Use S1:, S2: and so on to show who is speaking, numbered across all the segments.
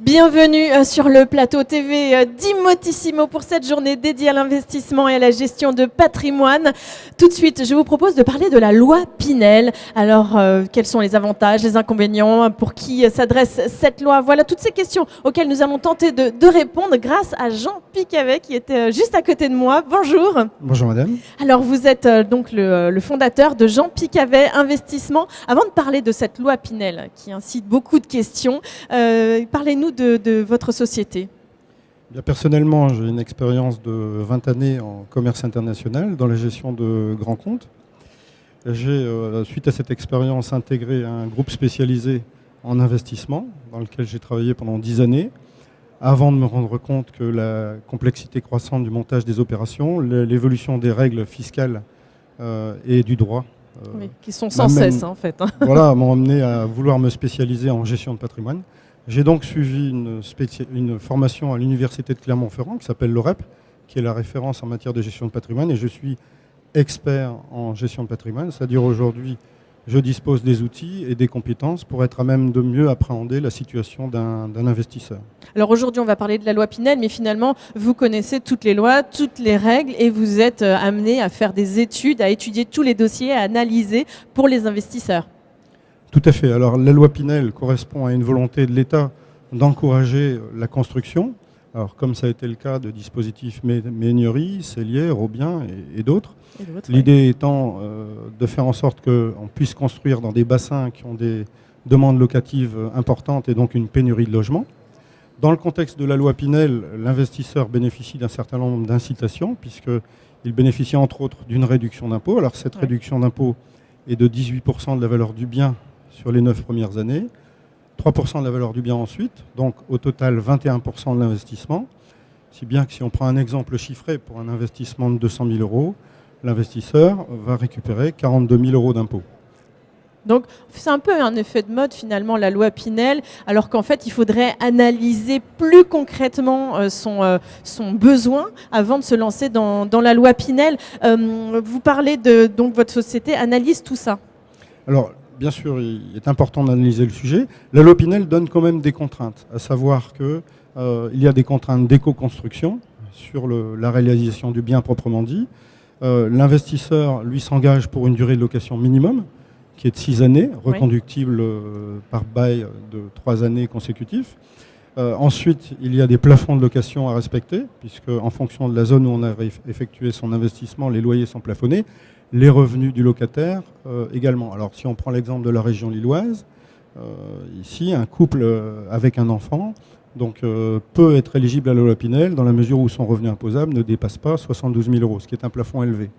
S1: Bienvenue sur le plateau TV d'Immotissimo pour cette journée dédiée à l'investissement et à la gestion de patrimoine. Tout de suite, je vous propose de parler de la loi Pinel. Alors, quels sont les avantages, les inconvénients, pour qui s'adresse cette loi? Voilà toutes ces questions auxquelles nous allons tenter de répondre grâce à Jean Picavet qui était juste à côté de moi. Bonjour.
S2: Bonjour madame.
S1: Alors, vous êtes donc le fondateur de Jean Picavet Investissement. Avant de parler de cette loi Pinel qui incite beaucoup de questions, parlez-nous de votre société.
S2: Bien, personnellement, j'ai une expérience de 20 années en commerce international dans la gestion de grands comptes. J'ai, suite à cette expérience, intégré un groupe spécialisé en investissement dans lequel j'ai travaillé pendant 10 années avant de me rendre compte que la complexité croissante du montage des opérations, l'évolution des règles fiscales et du droit
S1: oui, qui sont sans cesse en fait.
S2: Voilà, m'ont amené à vouloir me spécialiser en gestion de patrimoine. J'ai donc suivi une formation à l'université de Clermont-Ferrand qui s'appelle l'OREP, qui est la référence en matière de gestion de patrimoine, et je suis expert en gestion de patrimoine, c'est-à-dire aujourd'hui je dispose des outils et des compétences pour être à même de mieux appréhender la situation d'un investisseur.
S1: Alors aujourd'hui on va parler de la loi Pinel, mais finalement vous connaissez toutes les lois, toutes les règles et vous êtes amené à faire des études, à étudier tous les dossiers, à analyser pour les investisseurs.
S2: Tout à fait. Alors la loi Pinel correspond à une volonté de l'État d'encourager la construction, alors comme ça a été le cas de dispositifs Ménierie, Cellier, Robien et d'autres. L'idée étant de faire en sorte qu'on puisse construire dans des bassins qui ont des demandes locatives importantes et donc une pénurie de logements. Dans le contexte de la loi Pinel, l'investisseur bénéficie d'un certain nombre d'incitations puisqu'il bénéficie entre autres d'une réduction d'impôt. Alors cette réduction d'impôt est de 18% de la valeur du bien sur les 9 premières années, 3% de la valeur du bien ensuite, donc au total 21% de l'investissement. Si bien que si on prend un exemple chiffré pour un investissement de 200 000 euros, l'investisseur va récupérer 42 000 euros d'impôt.
S1: Donc c'est un peu un effet de mode finalement la loi Pinel, alors qu'en fait il faudrait analyser plus concrètement son besoin avant de se lancer dans la loi Pinel. Vous parlez de donc votre société analyse tout ça. Alors
S2: bien sûr, il est important d'analyser le sujet. La loi Pinel donne quand même des contraintes, à savoir qu'il y a des contraintes d'éco-construction sur la réalisation du bien proprement dit. L'investisseur, lui, s'engage pour une durée de location minimum, qui est de 6 années, reconductible par bail de 3 années consécutives. Ensuite, il y a des plafonds de location à respecter, puisque en fonction de la zone où on a effectué son investissement, les loyers sont plafonnés. Les revenus du locataire également. Alors si on prend l'exemple de la région lilloise, ici un couple avec un enfant peut être éligible à la loi Pinel dans la mesure où son revenu imposable ne dépasse pas 72 000 euros, ce qui est un plafond élevé.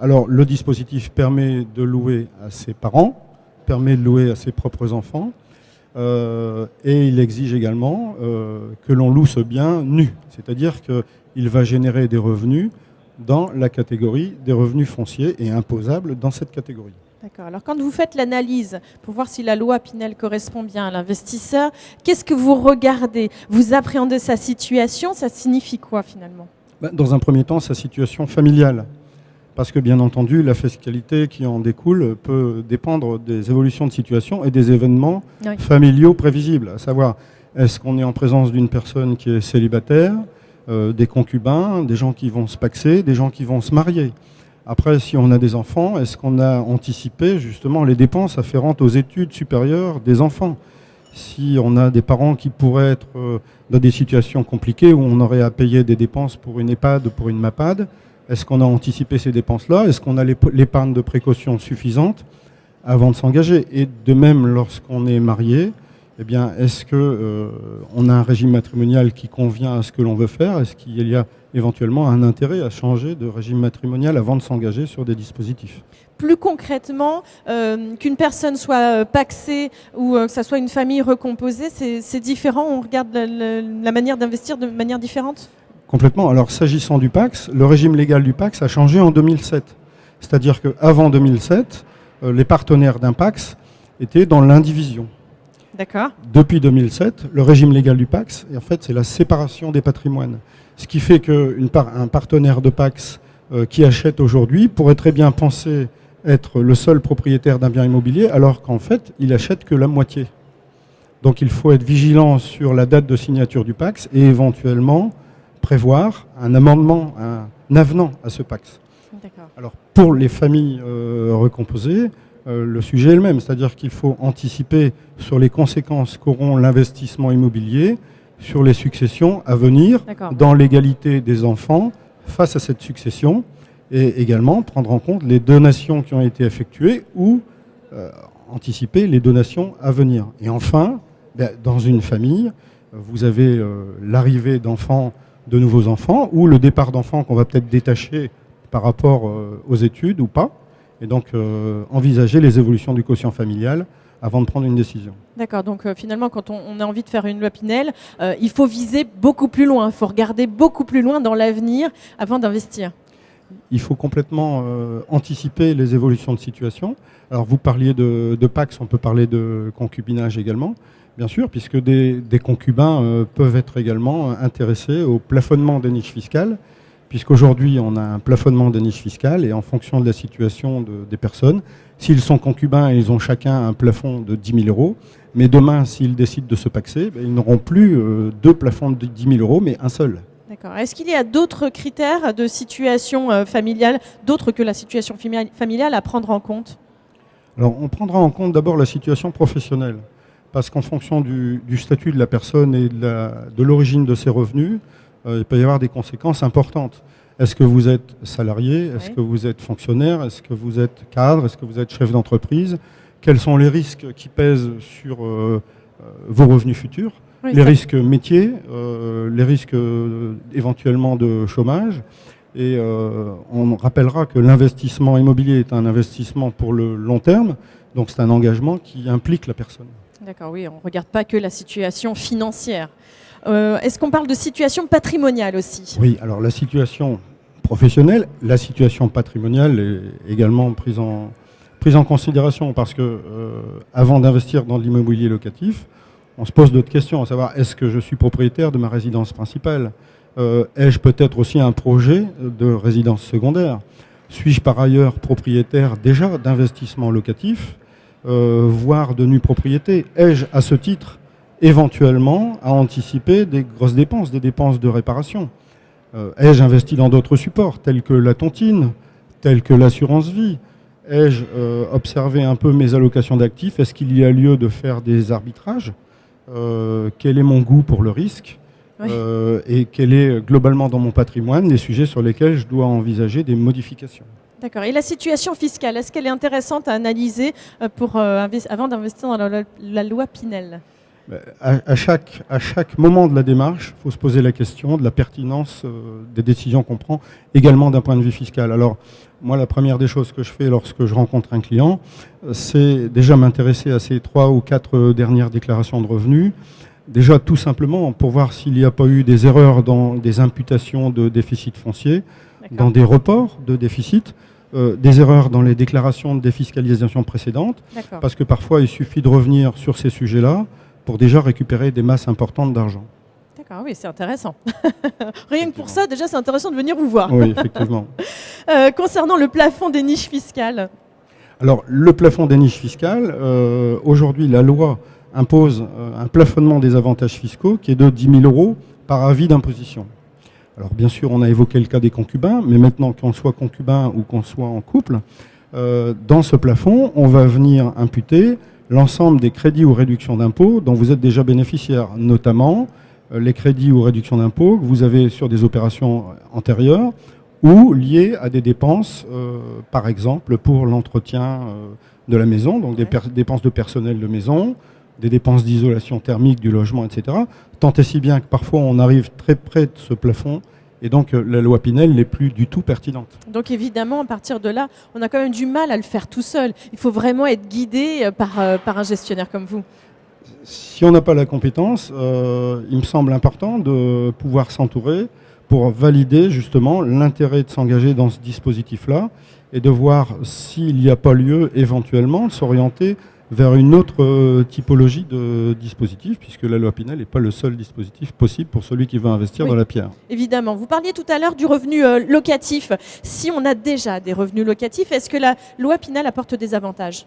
S2: Alors le dispositif permet de louer à ses parents, permet de louer à ses propres enfants et il exige également que l'on loue ce bien nu, c'est-à-dire qu'il va générer des revenus dans la catégorie des revenus fonciers et imposables dans cette catégorie.
S1: D'accord. Alors quand vous faites l'analyse pour voir si la loi Pinel correspond bien à l'investisseur, qu'est-ce que vous regardez? Vous appréhendez sa situation, ça signifie quoi finalement?
S2: Dans un premier temps, sa situation familiale. Parce que bien entendu, la fiscalité qui en découle peut dépendre des évolutions de situation et des événements familiaux prévisibles. À savoir, est-ce qu'on est en présence d'une personne qui est célibataire, des concubins, des gens qui vont se paxer, des gens qui vont se marier. Après, si on a des enfants, est-ce qu'on a anticipé justement les dépenses afférentes aux études supérieures des enfants? Si on a des parents qui pourraient être dans des situations compliquées où on aurait à payer des dépenses pour une EHPAD, pour une MAPAD, est-ce qu'on a anticipé ces dépenses-là? Est-ce qu'on a l'épargne de précaution suffisante avant de s'engager? Et de même, lorsqu'on est marié, eh bien, est-ce qu'on a un régime matrimonial qui convient à ce que l'on veut faire? Est-ce qu'il y a éventuellement un intérêt à changer de régime matrimonial avant de s'engager sur des dispositifs?
S1: Plus concrètement, qu'une personne soit paxée ou que ça soit une famille recomposée, c'est différent? On regarde la manière d'investir de manière différente?
S2: Complètement. Alors, s'agissant du PACS, le régime légal du PACS a changé en 2007. C'est-à-dire qu'avant 2007, les partenaires d'un PACS étaient dans l'indivision.
S1: D'accord.
S2: Depuis 2007, le régime légal du PACS, en fait, c'est la séparation des patrimoines. Ce qui fait qu'un partenaire de PACS qui achète aujourd'hui pourrait très bien penser être le seul propriétaire d'un bien immobilier, alors qu'en fait, il achète que la moitié. Donc il faut être vigilant sur la date de signature du PACS et éventuellement prévoir un amendement, un avenant à ce PACS.
S1: D'accord.
S2: Alors pour les familles recomposées, le sujet est le même, c'est-à-dire qu'il faut anticiper sur les conséquences qu'auront l'investissement immobilier sur les successions à venir dans l'égalité des enfants face à cette succession et également prendre en compte les donations qui ont été effectuées ou anticiper les donations à venir. Et enfin, dans une famille, vous avez l'arrivée d'enfants, de nouveaux enfants ou le départ d'enfants qu'on va peut-être détacher par rapport aux études ou pas. Et donc, envisager les évolutions du quotient familial avant de prendre une décision.
S1: D'accord, donc finalement, quand on a envie de faire une loi Pinel, il faut viser beaucoup plus loin, il faut regarder beaucoup plus loin dans l'avenir avant d'investir.
S2: Il faut complètement anticiper les évolutions de situation. Alors, vous parliez de PACS, on peut parler de concubinage également, bien sûr, puisque des concubins peuvent être également intéressés au plafonnement des niches fiscales, puisqu'aujourd'hui, on a un plafonnement des niches fiscales et en fonction de la situation des personnes, s'ils sont concubins, ils ont chacun un plafond de 10 000 euros. Mais demain, s'ils décident de se paxer, ils n'auront plus deux plafonds de 10 000 euros, mais un seul.
S1: D'accord. Est-ce qu'il y a d'autres critères de situation familiale, d'autres que la situation familiale à prendre en compte?
S2: Alors, on prendra en compte d'abord la situation professionnelle, parce qu'en fonction du statut de la personne et de l'origine de ses revenus, il peut y avoir des conséquences importantes. Est-ce que vous êtes salarié? Est-ce que vous êtes fonctionnaire? Est-ce que vous êtes cadre? Est-ce que vous êtes chef d'entreprise? Quels sont les risques qui pèsent sur vos revenus futurs? Les risques métiers, les risques éventuellement de chômage. Et on rappellera que l'investissement immobilier est un investissement pour le long terme, donc c'est un engagement qui implique la personne.
S1: D'accord, oui, on ne regarde pas que la situation financière. Est-ce qu'on parle de situation patrimoniale aussi?
S2: Oui, alors la situation professionnelle, la situation patrimoniale est également prise en considération parce que avant d'investir dans l'immobilier locatif, on se pose d'autres questions, à savoir est-ce que je suis propriétaire de ma résidence principale? Ai-je peut-être aussi un projet de résidence secondaire? Suis-je par ailleurs propriétaire déjà d'investissements locatifs, voire de nue propriété? Ai-je à ce titre éventuellement à anticiper des grosses dépenses, des dépenses de réparation? Ai-je investi dans d'autres supports tels que la tontine, tels que l'assurance vie? Ai-je observé un peu mes allocations d'actifs? Est-ce qu'il y a lieu de faire des arbitrages? Quel est mon goût pour le risque? Et quel est globalement dans mon patrimoine les sujets sur lesquels je dois envisager des modifications?
S1: D'accord. Et la situation fiscale, est-ce qu'elle est intéressante à analyser avant d'investir dans la loi Pinel?
S2: À chaque moment de la démarche, il faut se poser la question de la pertinence des décisions qu'on prend, également d'un point de vue fiscal. Alors, moi, la première des choses que je fais lorsque je rencontre un client, c'est déjà m'intéresser à ces 3 ou 4 dernières déclarations de revenus. Déjà, tout simplement, pour voir s'il n'y a pas eu des erreurs dans des imputations de déficit foncier, dans des reports de déficit, des erreurs dans les déclarations de défiscalisation précédentes, parce que parfois, il suffit de revenir sur ces sujets-là pour déjà récupérer des masses importantes d'argent.
S1: D'accord, oui, c'est intéressant. Rien que pour ça, déjà, c'est intéressant de venir vous voir.
S2: Oui, effectivement.
S1: Concernant le plafond des niches fiscales.
S2: Alors, le plafond des niches fiscales, aujourd'hui, la loi impose un plafonnement des avantages fiscaux qui est de 10 000 euros par avis d'imposition. Alors, bien sûr, on a évoqué le cas des concubins, mais maintenant, qu'on soit concubin ou qu'on soit en couple, dans ce plafond, on va venir imputer l'ensemble des crédits ou réductions d'impôts dont vous êtes déjà bénéficiaire, notamment les crédits ou réductions d'impôts que vous avez sur des opérations antérieures ou liées à des dépenses, par exemple, pour l'entretien de la maison, donc des dépenses de personnel de maison, des dépenses d'isolation thermique du logement, etc. Tant et si bien que parfois on arrive très près de ce plafond et donc la loi Pinel n'est plus du tout pertinente. Donc
S1: évidemment, à partir de là, on a quand même du mal à le faire tout seul. Il faut vraiment être guidé par un gestionnaire comme vous.
S2: Si on n'a pas la compétence, il me semble important de pouvoir s'entourer pour valider justement l'intérêt de s'engager dans ce dispositif-là et de voir s'il n'y a pas lieu éventuellement de s'orienter vers une autre typologie de dispositif, puisque la loi Pinel n'est pas le seul dispositif possible pour celui qui veut investir dans la pierre.
S1: Évidemment. Vous parliez tout à l'heure du revenu locatif. Si on a déjà des revenus locatifs, est-ce que la loi Pinel apporte des avantages?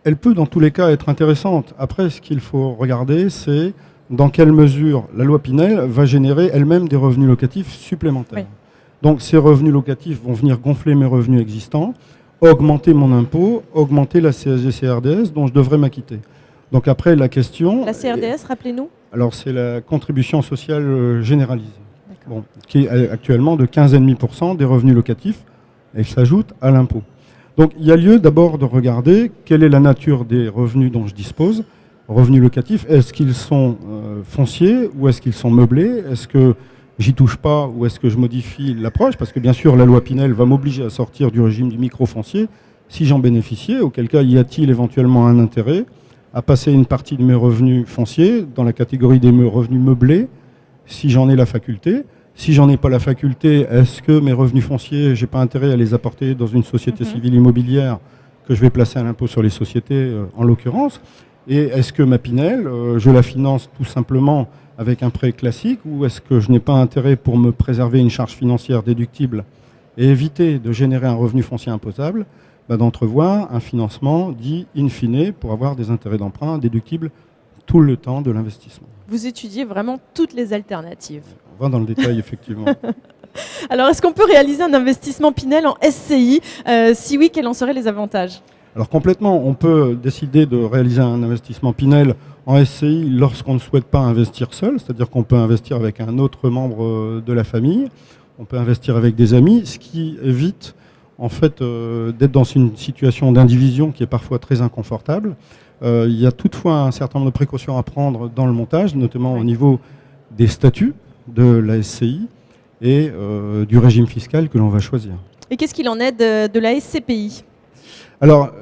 S2: Elle peut dans tous les cas être intéressante. Après, ce qu'il faut regarder, c'est dans quelle mesure la loi Pinel va générer elle-même des revenus locatifs supplémentaires.
S1: Oui.
S2: Donc ces revenus locatifs vont venir gonfler mes revenus existants, augmenter mon impôt, augmenter la CSG-CRDS dont je devrais m'acquitter. Donc après, la question...
S1: La CRDS, rappelez-nous.
S2: Alors c'est la contribution sociale généralisée, bon, qui est actuellement de 15,5% des revenus locatifs, et s'ajoute à l'impôt. Donc il y a lieu d'abord de regarder quelle est la nature des revenus dont je dispose. Revenus locatifs, est-ce qu'ils sont fonciers ou est-ce qu'ils sont meublés? Est-ce que j'y touche pas ou est-ce que je modifie l'approche? Parce que bien sûr la loi Pinel va m'obliger à sortir du régime du micro-foncier si j'en bénéficiais, auquel cas y a-t-il éventuellement un intérêt à passer une partie de mes revenus fonciers dans la catégorie des revenus meublés si j'en ai la faculté? Si j'en ai pas la faculté, est-ce que mes revenus fonciers, j'ai pas intérêt à les apporter dans une société civile immobilière que je vais placer à l'impôt sur les sociétés en l'occurrence? Et est-ce que ma Pinel, je la finance tout simplement avec un prêt classique ou est-ce que je n'ai pas intérêt pour me préserver une charge financière déductible et éviter de générer un revenu foncier imposable, d'entrevoir un financement dit in fine pour avoir des intérêts d'emprunt déductibles tout le temps de l'investissement?
S1: Vous étudiez vraiment toutes les alternatives.
S2: On va dans le détail, effectivement.
S1: Alors, est-ce qu'on peut réaliser un investissement Pinel en SCI? Si oui, quels en seraient les avantages?
S2: Alors complètement, on peut décider de réaliser un investissement Pinel en SCI lorsqu'on ne souhaite pas investir seul, c'est-à-dire qu'on peut investir avec un autre membre de la famille, on peut investir avec des amis, ce qui évite en fait d'être dans une situation d'indivision qui est parfois très inconfortable. Il y a toutefois un certain nombre de précautions à prendre dans le montage, notamment au niveau des statuts de la SCI et du régime fiscal que l'on va choisir.
S1: Et qu'est-ce qu'il en est de la SCPI?
S2: Alors,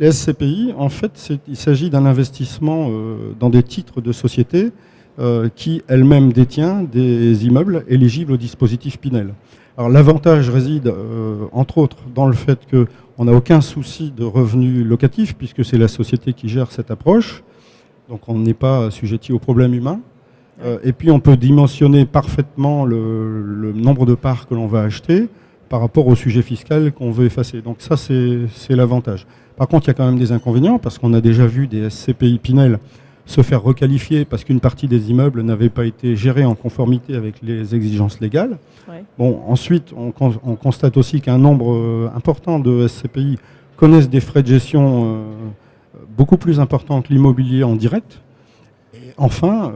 S2: les SCPI, en fait, il s'agit d'un investissement dans des titres de société qui elle-même détient des immeubles éligibles au dispositif Pinel. Alors, l'avantage réside, entre autres, dans le fait qu'on n'a aucun souci de revenus locatifs, puisque c'est la société qui gère cette approche. Donc, on n'est pas assujetti aux problèmes humains. Et puis, on peut dimensionner parfaitement le nombre de parts que l'on va acheter par rapport au sujet fiscal qu'on veut effacer. Donc ça, c'est l'avantage. Par contre, il y a quand même des inconvénients, parce qu'on a déjà vu des SCPI Pinel se faire requalifier parce qu'une partie des immeubles n'avait pas été gérée en conformité avec les exigences légales. Ouais. Bon, ensuite, on constate aussi qu'un nombre important de SCPI connaissent des frais de gestion beaucoup plus importants que l'immobilier en direct. Et enfin,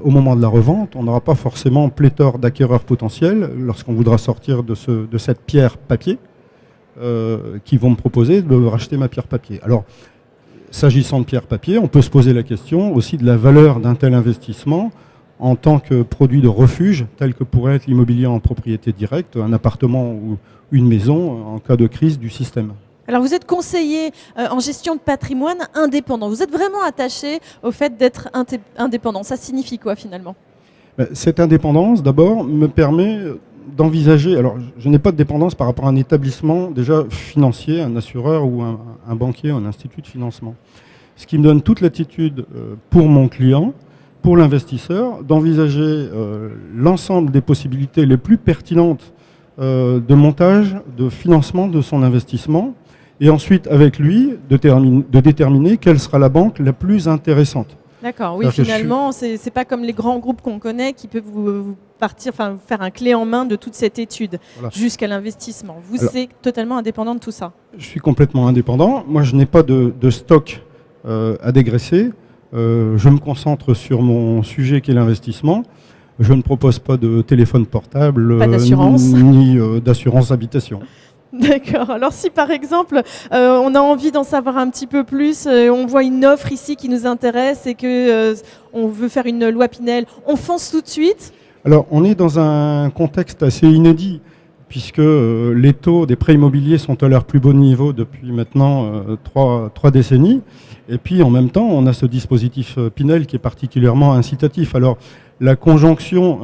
S2: au moment de la revente, on n'aura pas forcément pléthore d'acquéreurs potentiels lorsqu'on voudra sortir de cette pierre papier qui vont me proposer de racheter ma pierre papier. Alors, s'agissant de pierre papier, on peut se poser la question aussi de la valeur d'un tel investissement en tant que produit de refuge, tel que pourrait être l'immobilier en propriété directe, un appartement ou une maison en cas de crise du système.
S1: Alors vous êtes conseiller en gestion de patrimoine indépendant. Vous êtes vraiment attaché au fait d'être indépendant. Ça signifie quoi finalement?
S2: Cette indépendance, d'abord, me permet d'envisager... Alors, je n'ai pas de dépendance par rapport à un établissement déjà financier, un assureur ou un banquier, un institut de financement. Ce qui me donne toute latitude pour mon client, pour l'investisseur, d'envisager l'ensemble des possibilités les plus pertinentes de montage, de financement de son investissement, et ensuite, avec lui, de déterminer quelle sera la banque la plus intéressante.
S1: D'accord, oui, finalement, c'est pas comme les grands groupes qu'on connaît qui peuvent vous faire un clé en main de toute cette étude jusqu'à l'investissement. Vous, c'est totalement indépendant de tout ça.
S2: Je suis complètement indépendant. Moi, je n'ai pas de stock à dégraisser. Je me concentre sur mon sujet qui est l'investissement. Je ne propose pas de téléphone portable ni d'assurance habitation.
S1: D'accord. Alors si par exemple on a envie d'en savoir un petit peu plus, on voit une offre ici qui nous intéresse et que on veut faire une loi Pinel, on fonce tout de suite?
S2: Alors on est dans un contexte assez inédit puisque les taux des prêts immobiliers sont à leur plus beau niveau depuis maintenant 3 décennies. Et puis en même temps on a ce dispositif Pinel qui est particulièrement incitatif. Alors la conjonction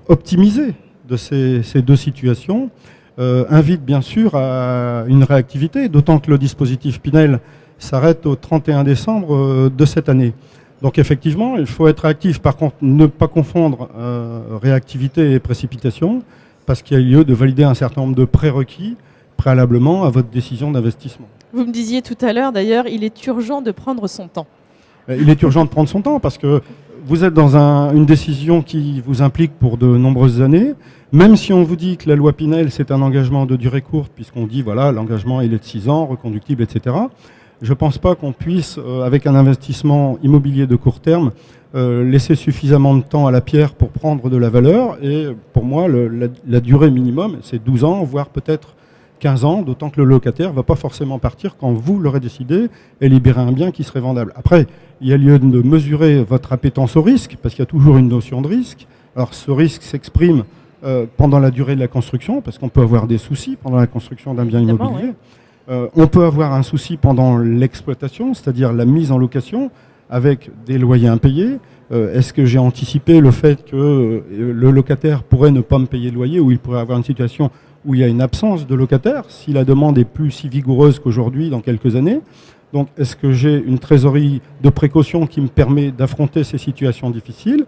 S2: optimisée de ces deux situations invite bien sûr à une réactivité, d'autant que le dispositif Pinel s'arrête au 31 décembre de cette année. Donc effectivement, il faut être actif. Par contre, ne pas confondre réactivité et précipitation, parce qu'il y a lieu de valider un certain nombre de prérequis préalablement à votre décision d'investissement.
S1: Vous me disiez tout à l'heure, d'ailleurs, il est urgent de prendre son temps.
S2: Il est urgent de prendre son temps parce que vous êtes dans une décision qui vous implique pour de nombreuses années. Même si on vous dit que la loi Pinel, c'est un engagement de durée courte, puisqu'on dit, voilà, l'engagement, il est de 6 ans, reconductible, etc. Je ne pense pas qu'on puisse, avec un investissement immobilier de court terme, laisser suffisamment de temps à la pierre pour prendre de la valeur. Et pour moi, la durée minimum, c'est 12 ans, voire peut-être 15 ans, d'autant que le locataire ne va pas forcément partir quand vous l'aurez décidé et libérer un bien qui serait vendable. Après, il y a lieu de mesurer votre appétence au risque, parce qu'il y a toujours une notion de risque. Alors ce risque s'exprime pendant la durée de la construction, parce qu'on peut avoir des soucis pendant la construction d'un bien immobilier. Ouais. On peut avoir un souci pendant l'exploitation, c'est-à-dire la mise en location, avec des loyers impayés. Est-ce que j'ai anticipé le fait que le locataire pourrait ne pas me payer le loyer, ou il pourrait avoir une situation où il y a une absence de locataire, si la demande est plus si vigoureuse qu'aujourd'hui dans quelques années. Donc, est-ce que j'ai une trésorerie de précaution qui me permet d'affronter ces situations difficiles?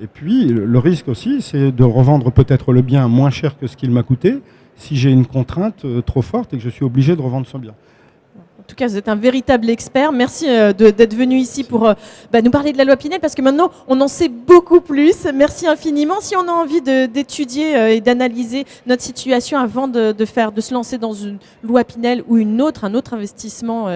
S2: Et puis, le risque aussi, c'est de revendre peut-être le bien moins cher que ce qu'il m'a coûté, si j'ai une contrainte trop forte et que je suis obligé de revendre ce bien.
S1: En tout cas, vous êtes un véritable expert. Merci d'être venu ici pour nous parler de la loi Pinel, parce que maintenant, on en sait beaucoup plus. Merci infiniment. Si on a envie d'étudier et d'analyser notre situation avant de se lancer dans une loi Pinel ou un autre investissement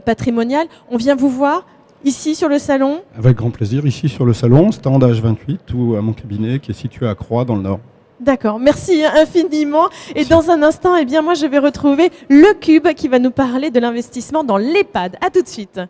S1: patrimonial, on vient vous voir ici sur le salon?
S2: Avec grand plaisir, ici sur le salon, stand H28 ou à mon cabinet qui est situé à Croix dans le Nord.
S1: D'accord, merci infiniment. Et dans un instant, moi je vais retrouver Le Cube qui va nous parler de l'investissement dans l'EHPAD. À tout de suite.